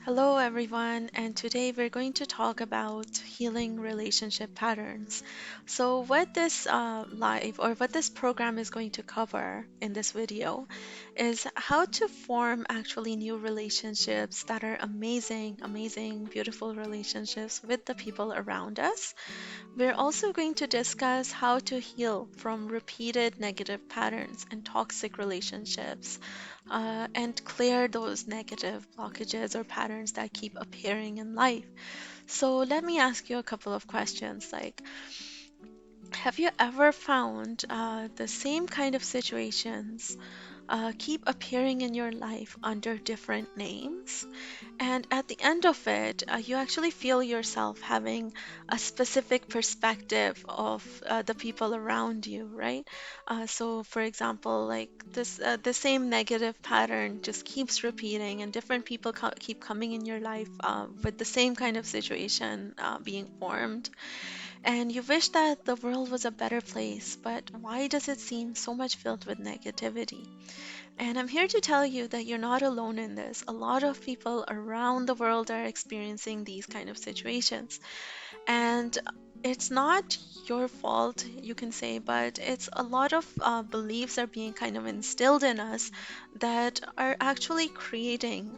Hello, everyone, and today we're going to talk about healing relationship patterns. So, what this live or what this program is going to cover in this video is how to form actually new relationships that are amazing, amazing, beautiful relationships with the people around us. We're also going to discuss how to heal from repeated negative patterns and toxic relationships, and clear those negative blockages or patterns that keep appearing in life. So, let me ask you a couple of questions like, have you ever found the same kind of situations keep appearing in your life under different names? And at the end of it, you actually feel yourself having a specific perspective of the people around you, right? So, for example, like the same negative pattern just keeps repeating, and different people keep coming in your life with the same kind of situation being formed. And you wish that the world was a better place, but why does it seem so much filled with negativity? And I'm here to tell you that you're not alone in this. A lot of people around the world are experiencing these kind of situations. And it's not your fault, you can say, but it's a lot of beliefs are being kind of instilled in us that are actually creating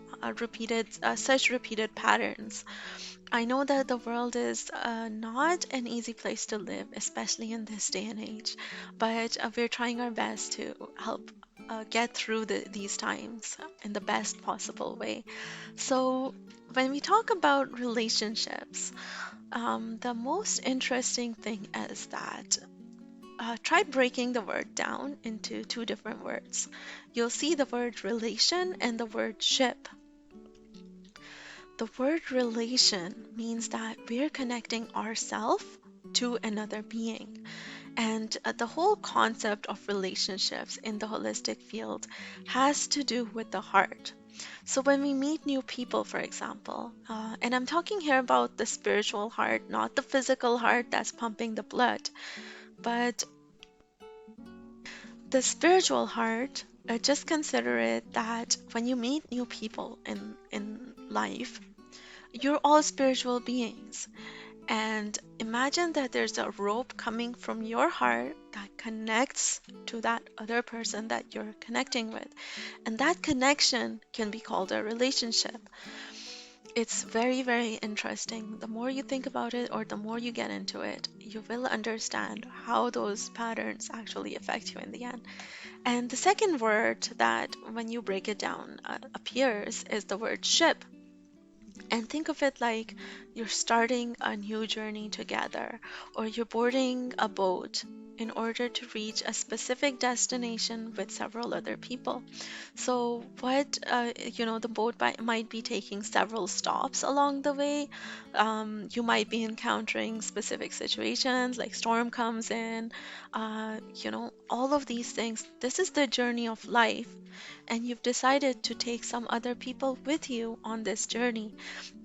such repeated patterns. I know that the world is not an easy place to live, especially in this day and age, but we're trying our best to help get through these times in the best possible way. So, when we talk about relationships, the most interesting thing is that try breaking the word down into two different words. You'll see the word relation and the word ship. The word relation means that we're connecting ourselves to another being. And the whole concept of relationships in the holistic field has to do with the heart. So when we meet new people, for example, and I'm talking here about the spiritual heart, not the physical heart that's pumping the blood, but the spiritual heart, just consider it that when you meet new people in life, you're all spiritual beings. And imagine that there's a rope coming from your heart that connects to that other person that you're connecting with. And that connection can be called a relationship. It's very, very interesting. The more you think about it or the more you get into it, you will understand how those patterns actually affect you in the end. And the second word that, when you break it down, appears is the word ship. And think of it like you're starting a new journey together, or you're boarding a boat in order to reach a specific destination with several other people. So, the boat might be taking several stops along the way. You might be encountering specific situations like storm comes in, all of these things. This is the journey of life, and you've decided to take some other people with you on this journey.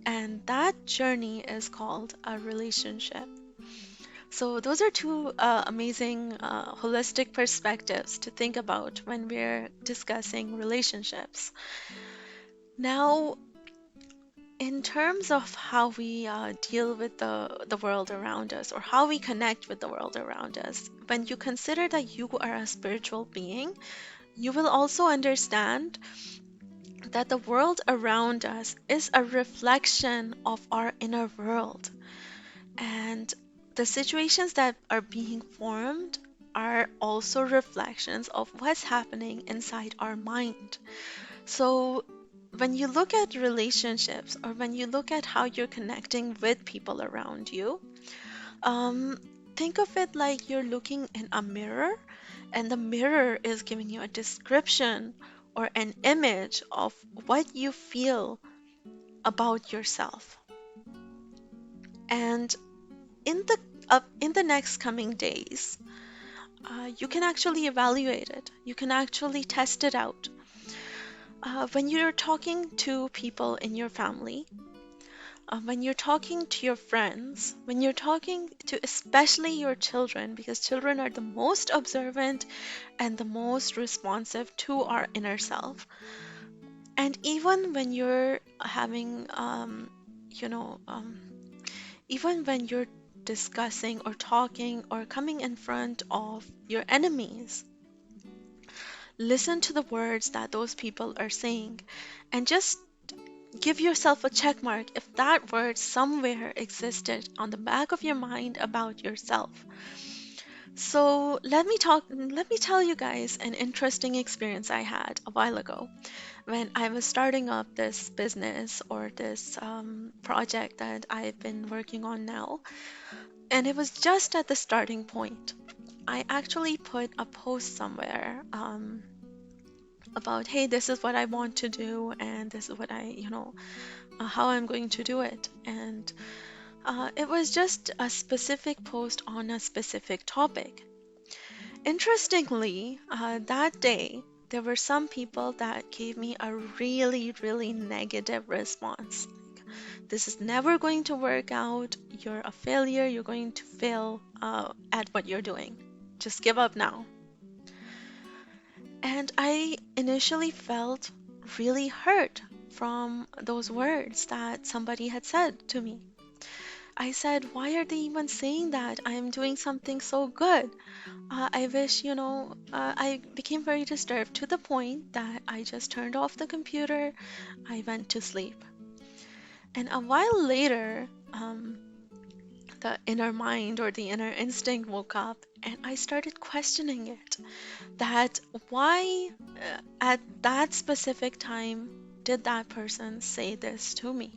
And that journey is called a relationship. So, those are two amazing holistic perspectives to think about when we're discussing relationships. Now, in terms of how we deal with the world around us, or how we connect with the world around us, when you consider that you are a spiritual being, you will also understand that the world around us is a reflection of our inner world. And the situations that are being formed are also reflections of what's happening inside our mind. So, when you look at relationships, or when you look at how you're connecting with people around you, um, think of it like you're looking in a mirror, and the mirror is giving you a description or an image of what you feel about yourself. And in the next coming days, you can actually evaluate it. You can actually test it out. When you're talking to people in your family, when you're talking to your friends, when you're talking to especially your children, because children are the most observant and the most responsive to our inner self. And even when you're having, you know, even when you're discussing or talking or coming in front of your enemies, listen to the words that those people are saying and just give yourself a check mark if that word somewhere existed on the back of your mind about yourself. So let me tell you guys an interesting experience I had a while ago when I was starting up this business or this project that I've been working on now. And it was just at the starting point. I actually put a post somewhere about, hey, this is what I want to do, and this is what how I'm going to do it. And it was just a specific post on a specific topic. Interestingly, that day, there were some people that gave me a really, really negative response. This is never going to work out. You're a failure. You're going to fail at what you're doing. Just give up now. And I initially felt really hurt from those words that somebody had said to me. I said, why are they even saying that? I'm doing something so good. I wish, I became very disturbed to the point that I just turned off the computer. I went to sleep. And a while later, the inner mind or the inner instinct woke up and I started questioning it. That why at that specific time did that person say this to me?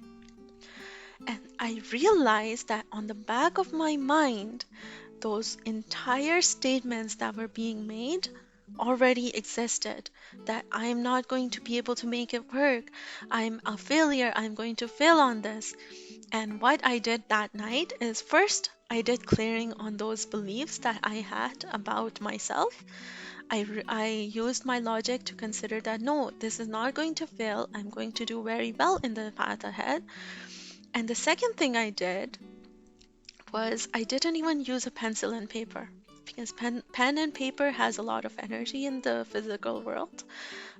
And I realized that on the back of my mind, those entire statements that were being made already existed. That I'm not going to be able to make it work. I'm a failure. I'm going to fail on this. And what I did that night is first, I did clearing on those beliefs that I had about myself. I used my logic to consider that no, this is not going to fail. I'm going to do very well in the path ahead. And the second thing I did was I didn't even use a pencil and paper because pen and paper has a lot of energy in the physical world.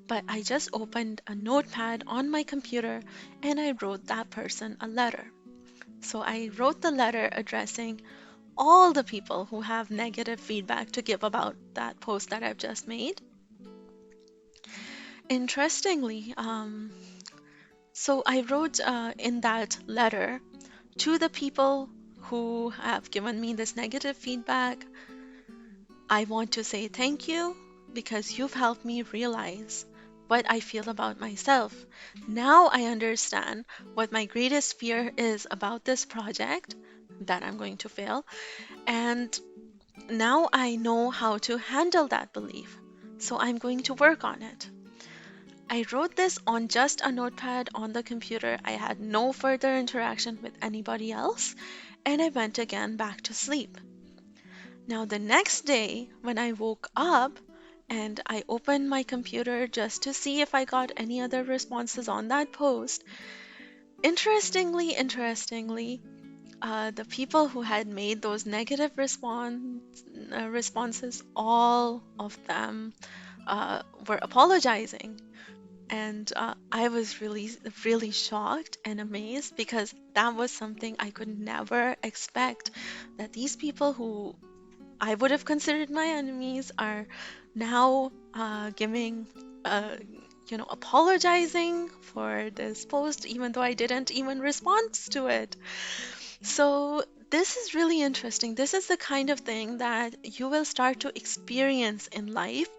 But I just opened a notepad on my computer and I wrote that person a letter. So I wrote the letter addressing all the people who have negative feedback to give about that post that I've just made. Interestingly, so I wrote in that letter to the people who have given me this negative feedback, I want to say thank you because you've helped me realize what I feel about myself. Now I understand what my greatest fear is about this project, that I'm going to fail, and now I know how to handle that belief. So I'm going to work on it. I wrote this on just a notepad on the computer. I had no further interaction with anybody else, and I went again back to sleep. Now, the next day, when I woke up and I opened my computer just to see if I got any other responses on that post, interestingly, the people who had made those negative responses, all of them were apologizing. And I was really, really shocked and amazed because that was something I could never expect. That these people who I would have considered my enemies are now apologizing for this post, even though I didn't even respond to it. So this is really interesting. This is the kind of thing that you will start to experience in life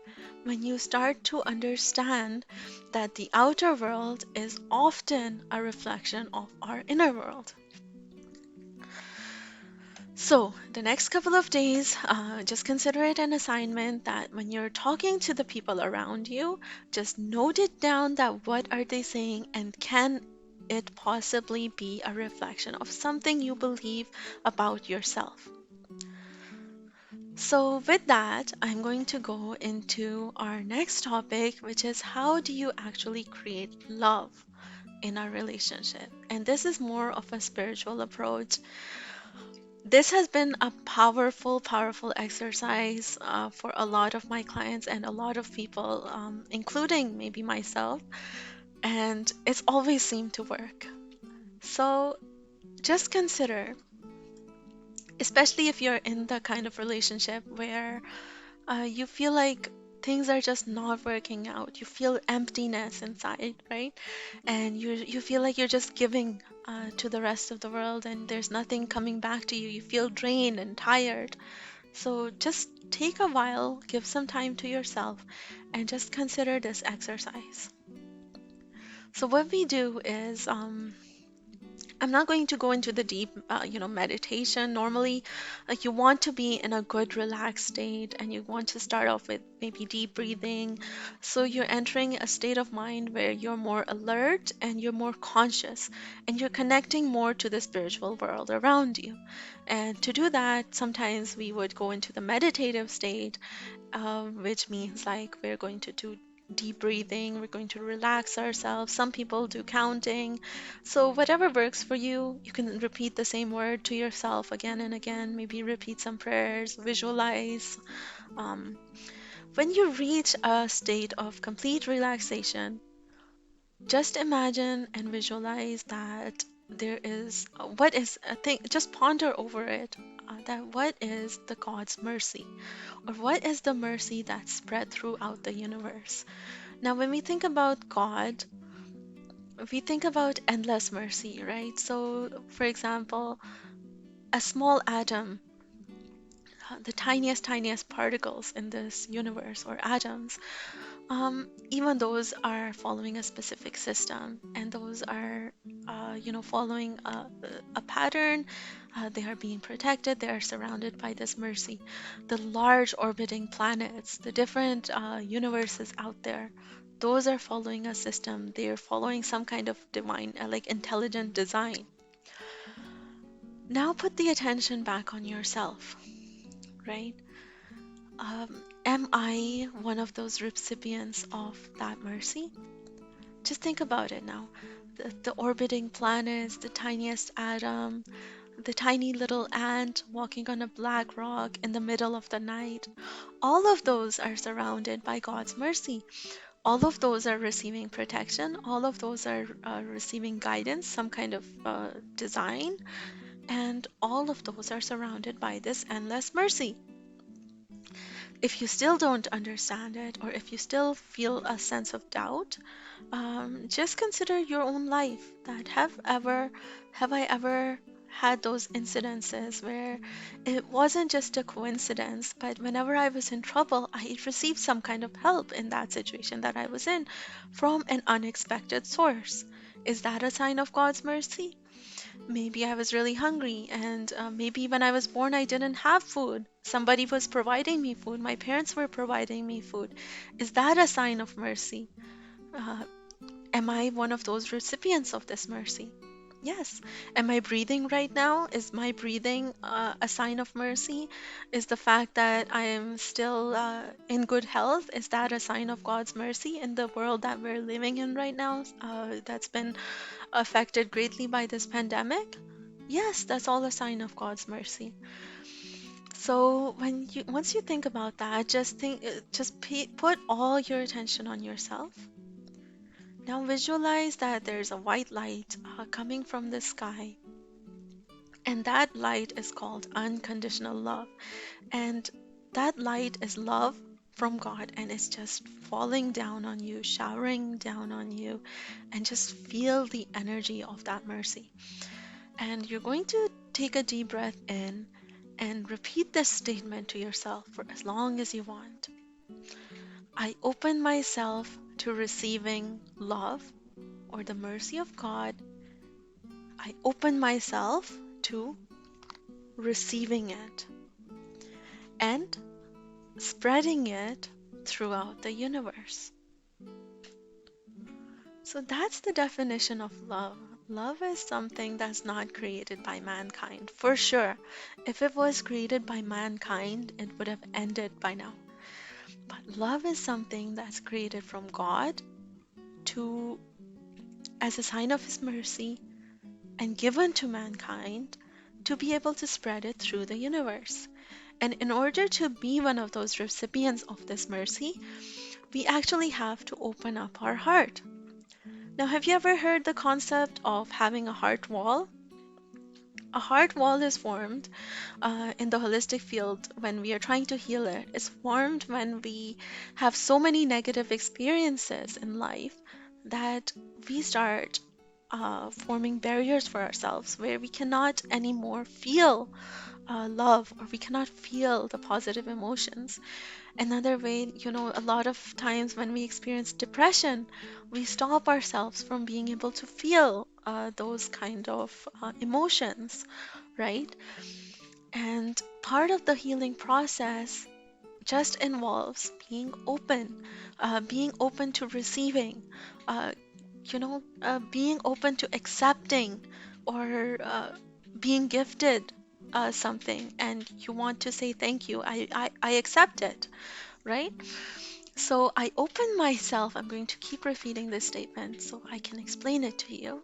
when you start to understand that the outer world is often a reflection of our inner world. So, the next couple of days, just consider it an assignment that when you're talking to the people around you, just note it down that what are they saying and can it possibly be a reflection of something you believe about yourself. So, with that, I'm going to go into our next topic, which is how do you actually create love in a relationship? And this is more of a spiritual approach. This has been a powerful, powerful exercise for a lot of my clients and a lot of people, including maybe myself. and it's always seemed to work. So just consider, especially if you're in the kind of relationship where you feel like things are just not working out. You feel emptiness inside, right? And you feel like you're just giving to the rest of the world and there's nothing coming back to you. You feel drained and tired. So just take a while, give some time to yourself, and just consider this exercise. So what we do is, I'm not going to go into the deep, meditation. Normally, you want to be in a good, relaxed state, and you want to start off with maybe deep breathing. So you're entering a state of mind where you're more alert and you're more conscious, and you're connecting more to the spiritual world around you. And to do that, sometimes we would go into the meditative state, which means like we're going to do deep breathing, we're going to relax ourselves. Some people do counting. So, whatever works for you, you can repeat the same word to yourself again and again. Maybe repeat some prayers, visualize. Um, when you reach a state of complete relaxation, just imagine and visualize that there is what is a thing, just ponder over it. That what is the God's mercy, or what is the mercy that's spread throughout the universe? Now, when we think about God, we think about endless mercy, right? So, for example, a small atom, the tiniest particles in this universe, or atoms, even those are following a specific system, and those are, following a pattern. They are being protected. They are surrounded by this mercy. The large orbiting planets, the different universes out there, those are following a system. They are following some kind of divine, like intelligent design. Now put the attention back on yourself, right? Am I one of those recipients of that mercy? Just think about it now. The orbiting planets, the tiniest atom, the tiny little ant walking on a black rock in the middle of the night, all of those are surrounded by God's mercy. All of those are receiving protection. All of those are receiving guidance, some kind of design, and all of those are surrounded by this endless mercy. If you still don't understand it, or if you still feel a sense of doubt, just consider your own life. That have I ever had those incidences where it wasn't just a coincidence, but whenever I was in trouble, I received some kind of help in that situation that I was in from an unexpected source. Is that a sign of God's mercy? Maybe I was really hungry, and maybe when I was born, I didn't have food. Somebody was providing me food. My parents were providing me food. Is that a sign of mercy? Uh, am I one of those recipients of this mercy? Yes. Am I breathing right now? Is my breathing a sign of mercy? Is the fact that I am still in good health, is that a sign of God's mercy in the world that we're living in right now, that's been affected greatly by this pandemic? Yes, that's all a sign of God's mercy. So once you think about that, put all your attention on yourself. Now visualize that there's a white light coming from the sky, and that light is called unconditional love. And that light is love from God, and it's just falling down on you, showering down on you, and just feel the energy of that mercy. And you're going to take a deep breath in and repeat this statement to yourself for as long as you want. I open myself to receiving love or the mercy of God. I open myself to receiving it and spreading it throughout the universe. So that's the definition of love. Love is something that's not created by mankind. For sure, if it was created by mankind, it would have ended by now. But love is something that's created from God to as a sign of his mercy and given to mankind to be able to spread it through the universe. And in order to be one of those recipients of this mercy, we actually have to open up our heart. Now, have you ever heard the concept of having a heart wall? A heart wall is formed in the holistic field when we are trying to heal it. It's formed when we have so many negative experiences in life that we start forming barriers for ourselves where we cannot anymore feel love, or we cannot feel the positive emotions. Another way, a lot of times when we experience depression, we stop ourselves from being able to feel those kind of emotions, right? And part of the healing process just involves being open to receiving, uh, being open to accepting, or being gifted something, and you want to say thank you. I accept it, right? So I open myself. I'm going to keep repeating this statement so I can explain it to you.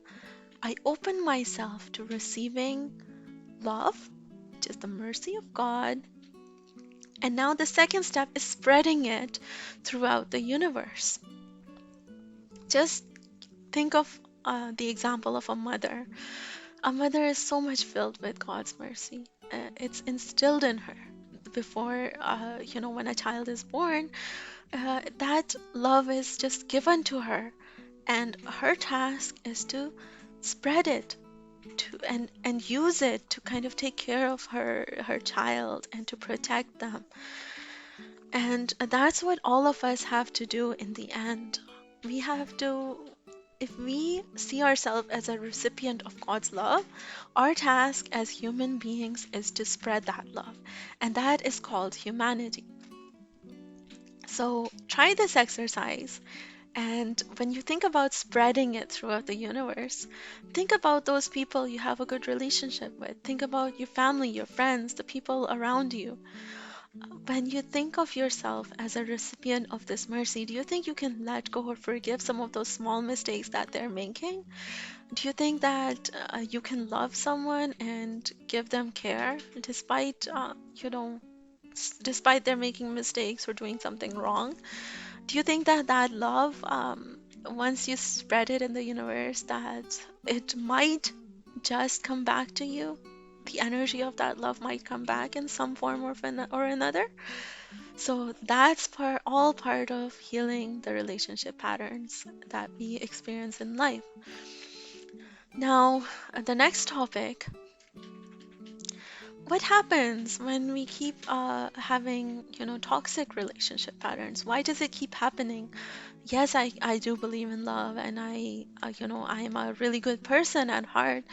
I open myself to receiving love, which is the mercy of God. And now the second step is spreading it throughout the universe. Just think of the example of a mother. A mother is so much filled with God's mercy. It's instilled in her before, when a child is born. That love is just given to her, and her task is to spread it and use it to kind of take care of her child and to protect them. And that's what all of us have to do in the end. We have to, if we see ourselves as a recipient of God's love, our task as human beings is to spread that love. And that is called humanity. So try this exercise. And when you think about spreading it throughout the universe, think about those people you have a good relationship with. Think about your family, your friends, the people around you. When you think of yourself as a recipient of this mercy, do you think you can let go or forgive some of those small mistakes that they're making? Do you think that you can love someone and give them care despite, despite they're making mistakes or doing something wrong? Do you think that that love, once you spread it in the universe, that it might just come back to you? The energy of that love might come back in some form or another. So that's all part of healing the relationship patterns that we experience in life. Now, the next topic, what happens when we keep having, toxic relationship patterns? Why does it keep happening? Yes, I do believe in love, and I am a really good person at heart.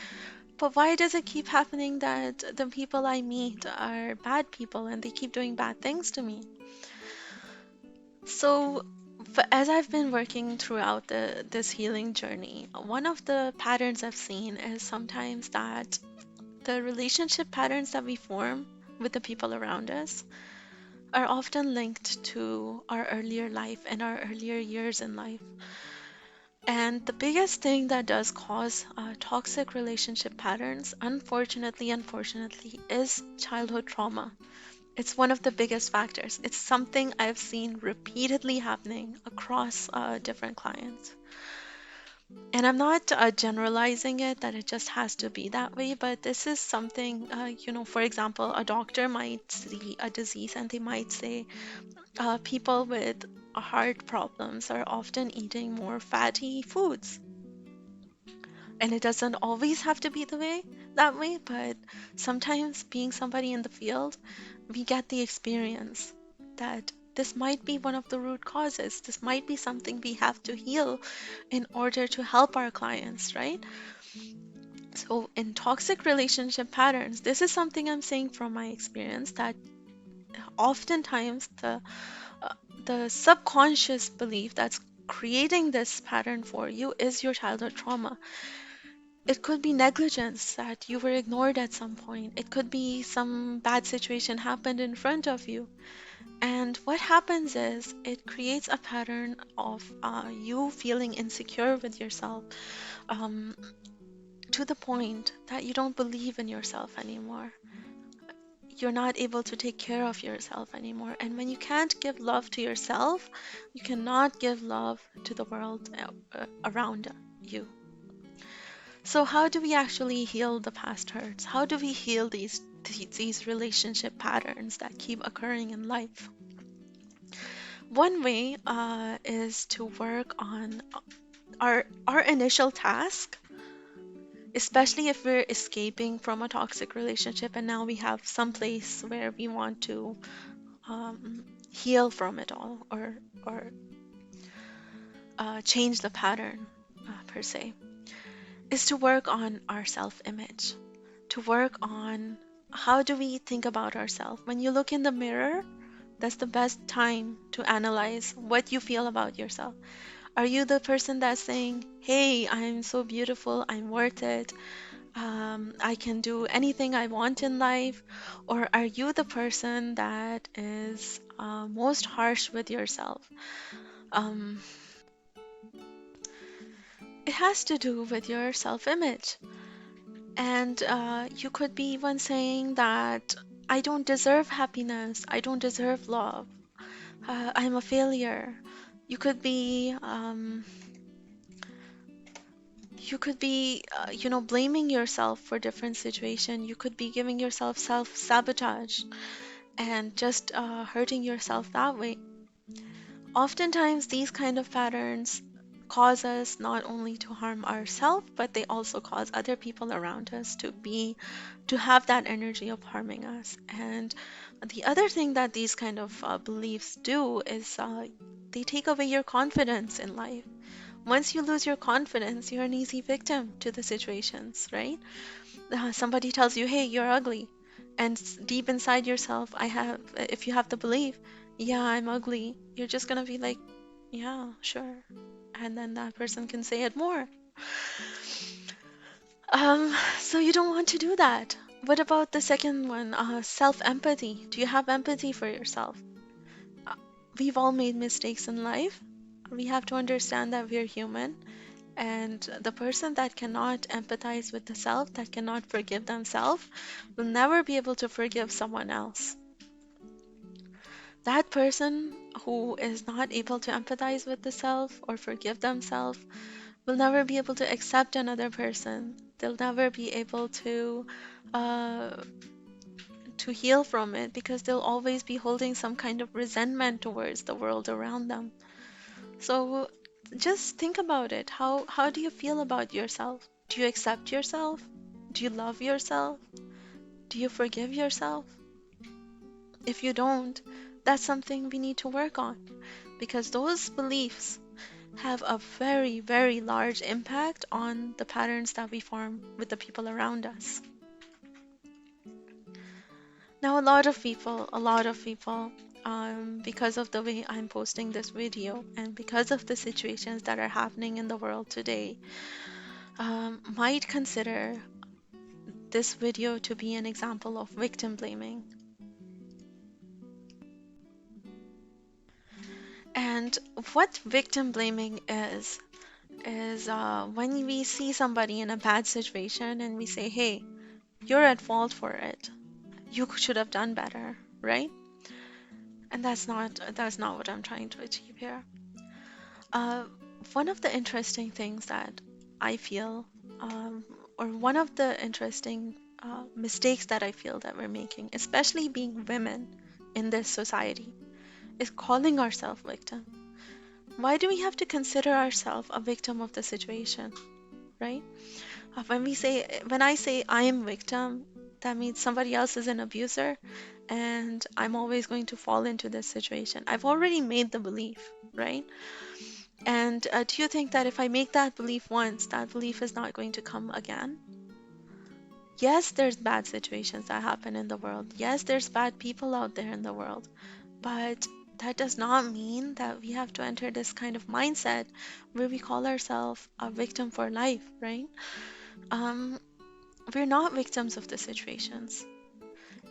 But why does it keep happening that the people I meet are bad people and they keep doing bad things to me? So, as I've been working throughout this healing journey, one of the patterns I've seen is sometimes that the relationship patterns that we form with the people around us are often linked to our earlier life and our earlier years in life. And the biggest thing that does cause toxic relationship patterns, unfortunately, is childhood trauma. It's one of the biggest factors. It's something I've seen repeatedly happening across different clients. And I'm not generalizing it that it just has to be that way, but this is something, for example, a doctor might see a disease and they might say people with heart problems are often eating more fatty foods. And it doesn't always have to be that way, but sometimes being somebody in the field, we get the experience that this might be one of the root causes. This might be something we have to heal in order to help our clients, right? So in toxic relationship patterns, this is something I'm saying from my experience that oftentimes uh, the subconscious belief that's creating this pattern for you is your childhood trauma. It could be negligence that you were ignored at some point. It could be some bad situation happened in front of you. And what happens is it creates a pattern of you feeling insecure with yourself, to the point that you don't believe in yourself anymore. you're not able to take care of yourself anymore. And when you can't give love to yourself, you cannot give love to the world around you. So how do we actually heal the past hurts? How do we heal these relationship patterns that keep occurring in life? One way is to work on our initial task, especially if we're escaping from a toxic relationship and now we have some place where we want to heal from it all, or change the pattern per se, is to work on our self-image, to work on how do we think about ourselves. When you look in the mirror, that's the best time to analyze what you feel about yourself. Are you the person that's saying, hey, I'm so beautiful, I'm worth it, I can do anything I want in life? Or are you the person that is most harsh with yourself? Um, it has to do with your self-image. And you could be even saying that I don't deserve happiness, I don't deserve love, I'm a failure. You could be, blaming yourself for different situation. You could be giving yourself self-sabotage and just hurting yourself that way. Oftentimes, these kind of patterns cause us not only to harm ourselves, but they also cause other people around us to have that energy of harming us. And the other thing that these kind of beliefs do is they take away your confidence in life. Once you lose your confidence, you're an easy victim to the situations, right? Somebody tells you, hey, you're ugly. And deep inside yourself, if you have the belief, yeah, I'm ugly, you're just gonna be like, yeah, sure. And then that person can say it more. So you don't want to do that. What about the second one, self-empathy? Do you have empathy for yourself? Uh, We've all made mistakes in life. We have to understand that we're human. And the person that cannot empathize with the self, that cannot forgive themselves, will never be able to forgive someone else. That person who is not able to empathize with the self or forgive themselves will never be able to accept another person. They'll never be able uh, to heal from it because they'll always be holding some kind of resentment towards the world around them. So just think about it. How do you feel about yourself? Do you accept yourself? Do you love yourself? Do you forgive yourself? If you don't, that's something we need to work on because those beliefs have a very, very large impact on the patterns that we form with the people around us. Now, a lot of people, because of the way I'm posting this video and because of the situations that are happening in the world today, might consider this video to be an example of victim blaming. And what victim blaming is when we see somebody in a bad situation and we say, hey, you're at fault for it. You should have done better, right? And that's not what I'm trying to achieve here. Uh, One of the interesting things that I feel, or one of the interesting mistakes that I feel that we're making, especially being women in this society, is calling ourselves victim. Why do we have to consider ourselves a victim of the situation, right? When I say I am victim, that means somebody else is an abuser, and I'm always going to fall into this situation. I've already made the belief, right? And do you think that if I make that belief once, that belief is not going to come again? Yes, there's bad situations that happen in the world. Yes, there's bad people out there in the world. But that does not mean that we have to enter this kind of mindset where we call ourselves a victim for life, right? Um, we're not victims of the situations.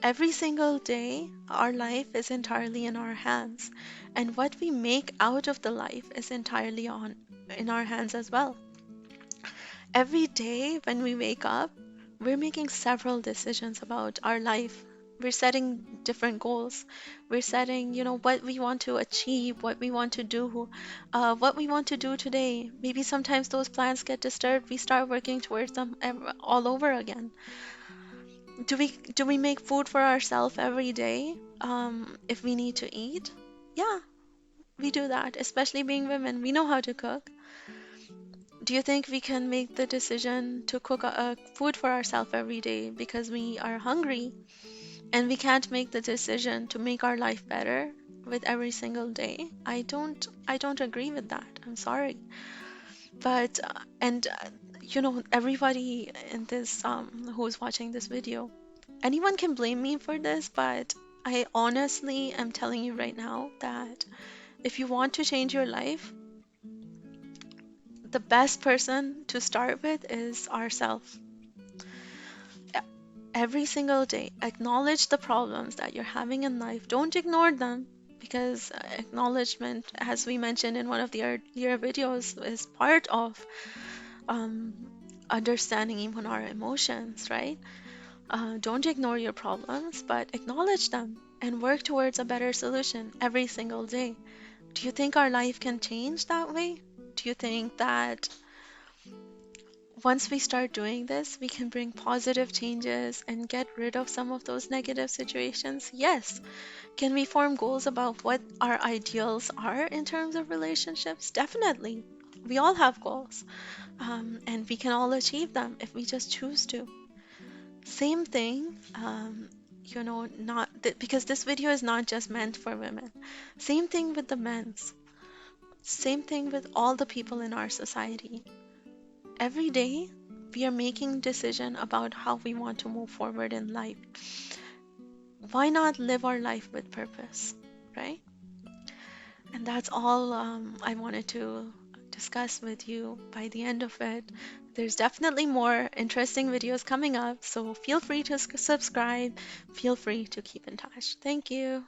Every single day, our life is entirely in our hands, and what we make out of the life is entirely on in our hands as well. Every day when we wake up, we're making several decisions about our life. We're setting different goals. We're setting, what we want to achieve, what we want to do, what we want to do today. Maybe sometimes those plans get disturbed. We start working towards them all over again. Do we make food for ourselves every day? If we need to eat? Yeah, we do that. Especially being women, we know how to cook. Do you think we can make the decision to cook food for ourselves every day because we are hungry and we can't make the decision to make our life better with every single day? I don't agree with that. I'm sorry. But and everybody in this who's watching this video, anyone can blame me for this, but I honestly am telling you right now that if you want to change your life, the best person to start with is ourselves. Every single day, acknowledge the problems that you're having in life. Don't ignore them because acknowledgement, as we mentioned in one of the earlier videos, is part of um, understanding even our emotions, right? Don't ignore your problems, but acknowledge them and work towards a better solution every single day. Do you think our life can change that way? Do you think that once we start doing this, we can bring positive changes and get rid of some of those negative situations? Yes. Can we form goals about what our ideals are in terms of relationships? Definitely. We all have goals, and we can all achieve them if we just choose to. Same thing, not because this video is not just meant for women. Same thing with the men's. Same thing with all the people in our society. Every day, we are making decision about how we want to move forward in life. Why not live our life with purpose, right? And that's all I wanted to discuss with you by the end of it. There's definitely more interesting videos coming up, so feel free to subscribe. Feel free to keep in touch. Thank you.